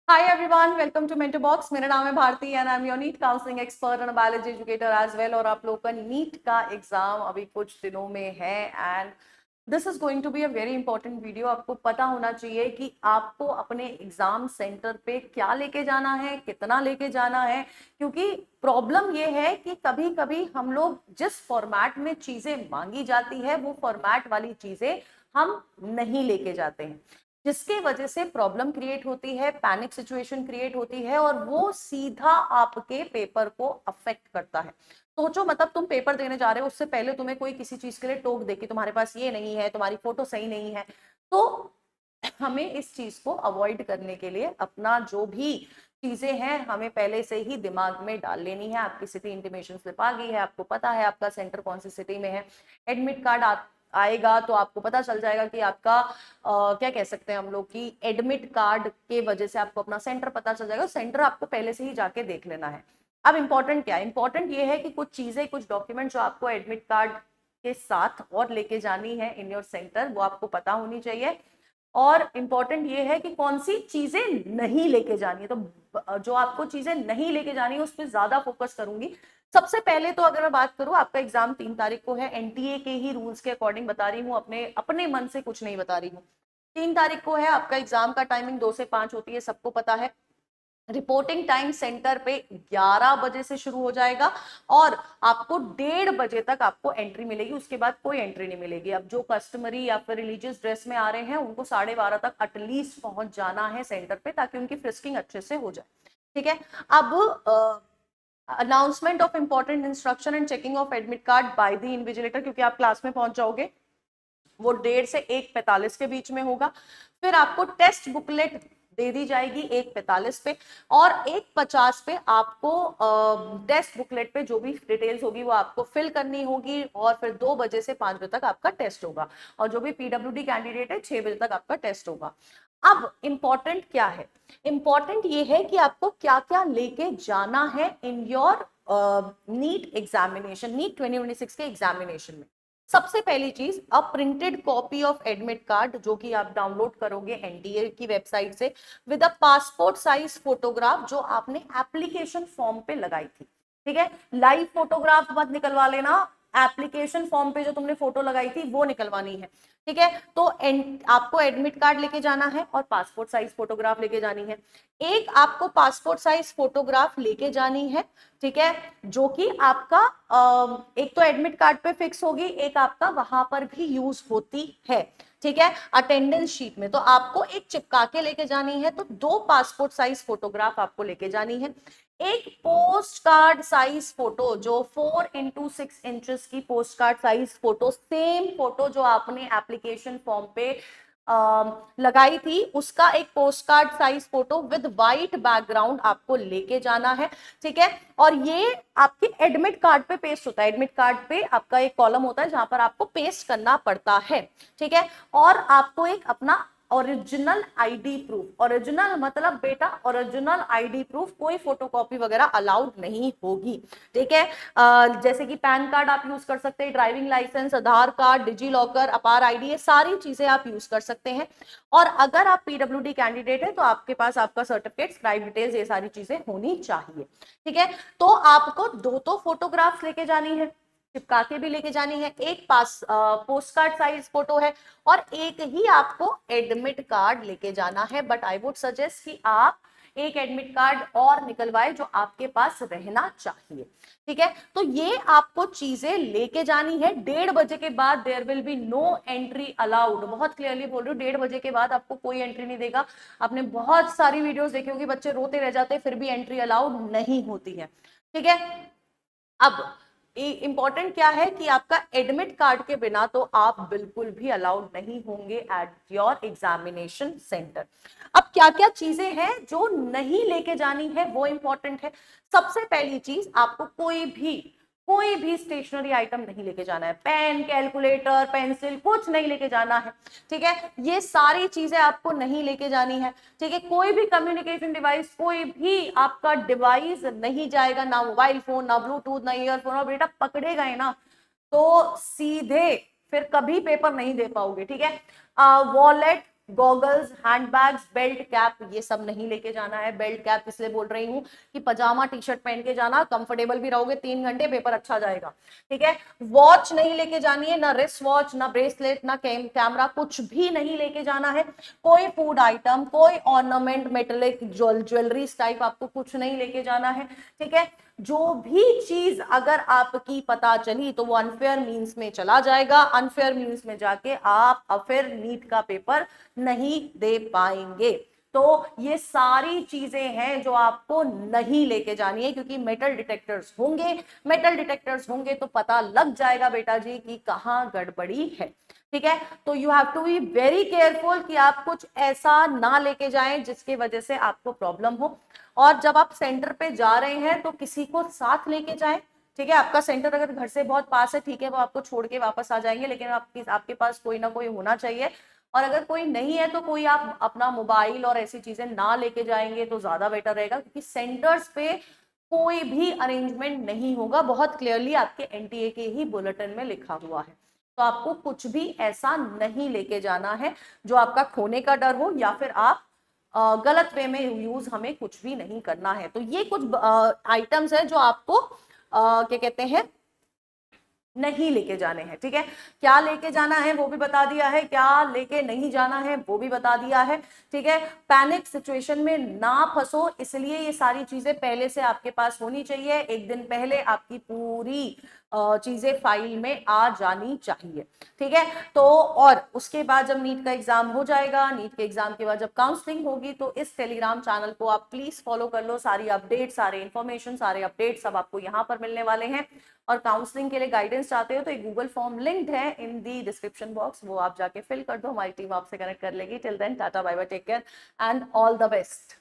Hi everyone, welcome to mentor box. मेरा नाम है Bharti and I am your NEET counselling expert and biology educator as well. और आप लोगों का नीट का एग्जाम अभी कुछ दिनों में है and this is going to be a very important video. आपको पता होना चाहिए कि आपको अपने एग्जाम सेंटर पे क्या लेके जाना है, कितना लेके जाना है, क्योंकि प्रॉब्लम ये है कि कभी कभी हम लोग जिस फॉर्मेट में चीजें मांगी जाती है वो फॉर्मेट वाली चीजें हम नहीं लेके जाते हैं, जिसकी वजह से प्रॉब्लम क्रिएट होती है, पैनिक सिचुएशन क्रिएट होती है और वो सीधा आपके पेपर को अफेक्ट करता है। सोचो, मतलब तुम पेपर देने जा रहे हो, उससे पहले तुम्हें कोई किसी चीज के लिए टोक दे कि तुम्हारे पास ये नहीं है, तुम्हारी फोटो सही नहीं है, तो हमें इस चीज को अवॉइड करने के लिए अपना जो भी चीजें हैं हमें पहले से ही दिमाग में डाल लेनी है। आपकी सिटी इंटीमेशन स्लिप आ गई है, आपको पता है आपका सेंटर कौन सी सिटी में है। एडमिट कार्ड आएगा तो आपको पता चल जाएगा कि आपका क्या कह सकते हैं हम लोग की एडमिट कार्ड के वजह से आपको अपना सेंटर पता चल जाएगा। सेंटर आपको पहले से ही जाके देख लेना है। अब इंपॉर्टेंट क्या है? इंपॉर्टेंट ये है कि कुछ चीजें, कुछ डॉक्यूमेंट जो आपको एडमिट कार्ड के साथ और लेके जानी है इन योर सेंटर, वो आपको पता होनी चाहिए। और इम्पॉर्टेंट ये है कि कौन सी चीजें नहीं लेके जानी है। तो जो आपको चीजें नहीं लेके जानी है उस पर ज्यादा फोकस करूंगी। सबसे पहले तो अगर मैं बात करूं, आपका एग्जाम 3 तारीख को है। एनटीए के ही रूल्स के अकॉर्डिंग बता रही हूँ, अपने अपने मन से कुछ नहीं बता रही हूँ। 3 तारीख को है आपका एग्जाम का टाइमिंग 2 से 5 होती है, सबको पता है। रिपोर्टिंग टाइम सेंटर पे 11 बजे से शुरू हो जाएगा और आपको 1:30 बजे तक आपको एंट्री मिलेगी। उसके बाद कोई एंट्री नहीं मिलेगी। अब जो कस्टमरी या फिर रिलीजियस ड्रेस में आ रहे हैं उनको 12:30 तक एटलीस्ट पहुंच जाना है सेंटर पे, ताकि उनकी फ्रिस्किंग अच्छे से हो जाए। ठीक है। अब announcement of important instruction and checking of admit card by the invigilator, क्योंकि आप क्लास में पहुंच जाओगे, वो 1:30 से 1:45 के बीच में होगा। फिर आपको टेस्ट बुकलेट दे दी जाएगी 1:45 पे, और 1:50 पे आपको टेस्ट बुकलेट पे जो भी डिटेल्स होगी वो आपको फिल करनी होगी। और फिर 2 बजे से 5 बजे तक आपका टेस्ट होगा। और जो भी पीडब्ल्यूडी कैंडिडेट है 6 बजे तक आपका टेस्ट होगा। अब इंपॉर्टेंट क्या है? इंपॉर्टेंट ये है कि आपको क्या क्या लेके जाना है in your NEET examination, NEET 2026 के एग्जामिनेशन में। सबसे पहली चीज, a printed copy of admit card, जो कि आप डाउनलोड करोगे एनटीए की वेबसाइट से, with a passport size photograph जो आपने एप्लीकेशन फॉर्म पे लगाई थी। ठीक है, लाइव फोटोग्राफ मत निकलवा लेना, एप्लीकेशन फॉर्म पे जो तुमने फोटो लगाई थी वो निकलवानी है। ठीक है, तो आपको एडमिट कार्ड लेके जाना है और पासपोर्ट साइज फोटोग्राफ लेके जानी है। एक आपको पासपोर्ट साइज फोटोग्राफ लेके जानी है, ठीक है, जो कि आपका एक तो एडमिट कार्ड पे फिक्स होगी, एक आपका वहां पर भी यूज होती है। ठीक है, अटेंडेंस शीट में तो आपको एक चिपका के लेके जानी है। तो 2 पासपोर्ट साइज फोटोग्राफ आपको लेके जानी है। एक पोस्ट कार्ड साइज फोटो, जो 4x6 की post card size photo, same photo जो आपने एप्लीकेशन फॉर्म पे लगाई थी, उसका एक post card size photo with white background आपको लेके जाना है। ठीक है, और ये आपके एडमिट कार्ड पे पेस्ट होता है। एडमिट कार्ड पे आपका एक कॉलम होता है जहां पर आपको पेस्ट करना पड़ता है। ठीक है, और आपको एक अपना ओरिजिनल आईडी प्रूफ, ओरिजिनल मतलब बेटा ओरिजिनल आईडी प्रूफ, कोई फोटोकॉपी वगैरह अलाउड नहीं होगी। ठीक है, जैसे कि पैन कार्ड आप यूज कर सकते हैं, ड्राइविंग लाइसेंस, आधार कार्ड, डिजी लॉकर, अपार आईडी, ये सारी चीजें आप यूज कर सकते हैं। और अगर आप पीडब्ल्यूडी कैंडिडेट है तो आपके पास आपका सर्टिफिकेट, स्क्राइब डिटेल्स, ये सारी चीजें होनी चाहिए। ठीक है, तो आपको 2 तो फोटोग्राफ्स लेके जानी है, चिपका के भी लेके जानी है। एक पोस्ट कार्ड साइज फोटो है और एक ही आपको एडमिट कार्ड लेके जाना है। बट आई वुड सजेस्ट कि आप एक एडमिट कार्ड और निकलवाए जो आपके पास रहना चाहिए। ठीक है, तो ये आपको चीजें लेके जानी है। 1:30 बजे के बाद there will be no entry allowed. बहुत क्लियरली बोल रही हूँ, 1:30 बजे के बाद आपको कोई एंट्री नहीं देगा। आपने बहुत सारी वीडियोस देखी होगी, बच्चे रोते रह जाते फिर भी एंट्री अलाउड नहीं होती है। ठीक है, अब इंपॉर्टेंट क्या है कि आपका एडमिट कार्ड के बिना तो आप बिल्कुल भी अलाउड नहीं होंगे एट योर एग्जामिनेशन सेंटर। अब क्या क्या चीजें हैं जो नहीं लेके जानी है वो इंपॉर्टेंट है। सबसे पहली चीज, आपको कोई भी स्टेशनरी आइटम नहीं लेके जाना है। पेन, कैलकुलेटर, पेंसिल, कुछ नहीं लेके जाना है। ठीक है, ये सारी चीजें आपको नहीं लेके जानी है। ठीक है, कोई भी कम्युनिकेशन डिवाइस, कोई भी आपका डिवाइस नहीं जाएगा, ना मोबाइल फोन, ना ब्लूटूथ, ना ईयरफोन। और बेटा पकड़े गए ना तो सीधे फिर कभी पेपर नहीं दे पाओगे। ठीक है, wallet, goggles, handbags, belt, cap, ये सब नहीं लेके जाना है। बेल्ट कैप इसलिए बोल रही हूँ कि पजामा टी शर्ट पहन के जाना, कंफर्टेबल भी रहोगे, 3 घंटे पेपर अच्छा जाएगा, ठीक है। वॉच नहीं लेके जानी है, ना रिस्ट वॉच, ना ब्रेसलेट, ना कैमरा, कुछ भी नहीं लेके जाना है। कोई फूड आइटम, कोई ऑर्नामेंट, मेटेलिक ज्वेलरी टाइप आपको कुछ नहीं लेके जाना है, ठीक है। जो भी चीज अगर आपकी पता चली तो वो अनफेयर मींस में चला जाएगा, अनफेयर मींस में जाके आप फिर नीट का पेपर नहीं दे पाएंगे। तो ये सारी चीजें हैं जो आपको नहीं लेके जानी है, क्योंकि मेटल डिटेक्टर्स होंगे, मेटल डिटेक्टर्स होंगे तो पता लग जाएगा बेटा जी कि कहां गड़बड़ी है, ठीक है। तो you have to be very careful कि आप कुछ ऐसा ना लेके जाएं जिसकी वजह से आपको प्रॉब्लम हो। और जब आप सेंटर पे जा रहे हैं तो किसी को साथ लेके जाएं, ठीक है। आपका सेंटर अगर घर से बहुत पास है, ठीक है, वो आपको छोड़ के वापस आ जाएंगे, लेकिन आपके पास कोई ना कोई होना चाहिए। और अगर कोई नहीं है तो कोई आप अपना मोबाइल और ऐसी चीजें ना लेके जाएंगे तो ज्यादा बेटर रहेगा, क्योंकि सेंटर्स पे कोई भी अरेंजमेंट नहीं होगा, बहुत क्लियरली आपके एनटीए के ही बुलेटिन में लिखा हुआ है। तो आपको कुछ भी ऐसा नहीं लेके जाना है जो आपका खोने का डर हो, या फिर आप गलत वे में यूज, हमें कुछ भी नहीं करना है। तो ये कुछ आइटम्स है जो आपको क्या कहते हैं, नहीं लेके जाने हैं, ठीक है। क्या लेके जाना है वो भी बता दिया है, क्या लेके नहीं जाना है वो भी बता दिया है, ठीक है। पैनिक सिचुएशन में ना फंसो, इसलिए ये सारी चीजें पहले से आपके पास होनी चाहिए, एक दिन पहले आपकी पूरी चीजें फाइल में आ जानी चाहिए, ठीक है। तो और उसके बाद जब नीट का एग्जाम हो जाएगा, नीट के एग्जाम के बाद जब काउंसलिंग होगी, तो इस टेलीग्राम चैनल को आप प्लीज फॉलो कर लो, सारी अपडेट, सारे इंफॉर्मेशन, सारे अपडेट सब आपको यहाँ पर मिलने वाले हैं। और काउंसलिंग के लिए गाइडेंस चाहते हो तो एक गूगल फॉर्म लिंक्ड है इन दी डिस्क्रिप्शन बॉक्स, वो आप जाके फिल कर दो, हमारी टीम आपसे कनेक्ट कर लेगी। Till then tata bye bye, take care and all the best.